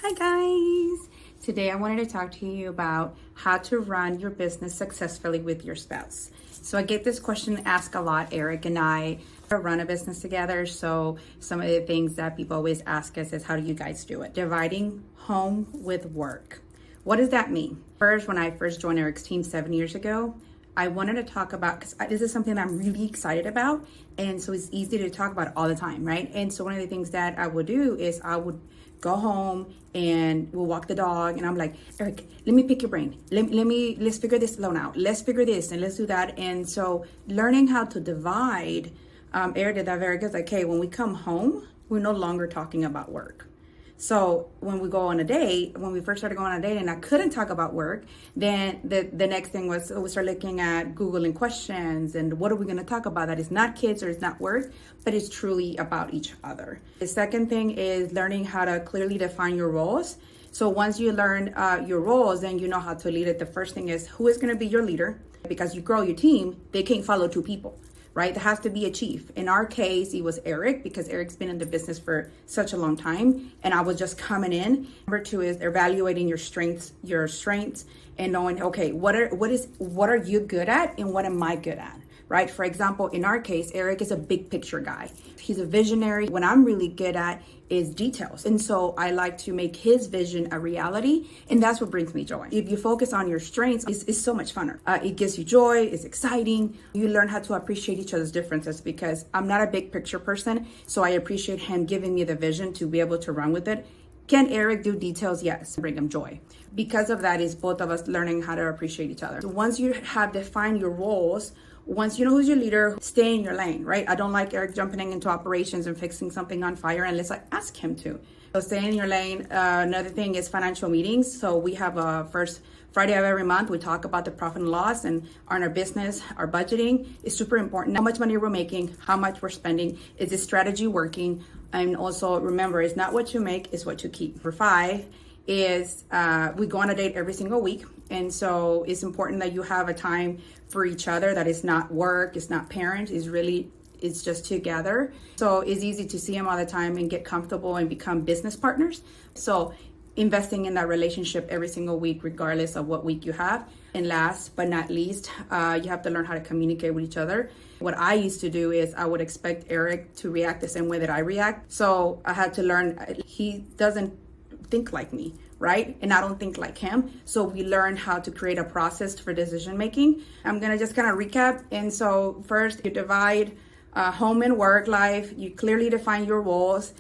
Hi guys! Today I wanted to talk to you about how to run your business successfully with your spouse. So I get this question asked a lot. Eric and I run a business together. So some of the things that people always ask us is, how do you guys do it? Dividing home with work. What does that mean? First, when I first joined Eric's team 7 years ago, I wanted to talk about, because this is something that I'm really excited about. And so it's easy to talk about all the time, right? And so one of the things that I would do is I would go home and we'll walk the dog. And I'm like, Eric, let me pick your brain. Let's figure this loan out. Let's figure this and let's do that. And so learning how to divide, Eric did that very good. Like, hey, when we come home, we're no longer talking about work. So when we go on a date, when we first started going on a date and I couldn't talk about work, then the next thing was we start looking at Googling questions and what are we going to talk about that is not kids or it's not work, but it's truly about each other. The second thing is learning how to clearly define your roles. So once you learn your roles, then you know how to lead it. The first thing is, who is going to be your leader? Because you grow your team, they can't follow two people. Right? There has to be a chief. In our case, it was Eric, because Eric's been in the business for such a long time and I was just coming in. Number two is evaluating your strengths, and knowing, okay, what are you good at and what am I good at? Right? For example, in our case, Eric is a big picture guy. He's a visionary. What I'm really good at is details. And so I like to make his vision a reality. And that's what brings me joy. If you focus on your strengths, it's so much funner. It gives you joy. It's exciting. You learn how to appreciate each other's differences, because I'm not a big picture person. So I appreciate him giving me the vision to be able to run with it. Can Eric do details? Yes, bring him joy. Because of that is both of us learning how to appreciate each other. So once you have defined your roles, once you know who's your leader, stay in your lane, right? I don't like Eric jumping into operations and fixing something on fire unless I ask him to. So stay in your lane. Another thing is financial meetings. So we have a first Friday of every month. We talk about the profit and loss and on our business, our budgeting is super important. How much money we're making, how much we're spending, is this strategy working? And also remember, it's not what you make, it's what you keep. For 5 is we go on a date every single week. And so it's important that you have a time for each other that is not work, it's not parent, it's just together. So it's easy to see them all the time and get comfortable and become business partners. So investing in that relationship every single week, regardless of what week you have. And last but not least, you have to learn how to communicate with each other. What I used to do is I would expect Eric to react the same way that I react. So I had to learn, he doesn't think like me, right? And I don't think like him. So we learn how to create a process for decision making. I'm gonna just kind of recap. And so first, you divide home and work life. You clearly define your roles.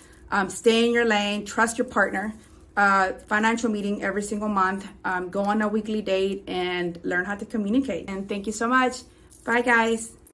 Stay in your lane. Trust your partner. Financial meeting every single month. Go on a weekly date and learn how to communicate. And thank you so much. Bye, guys.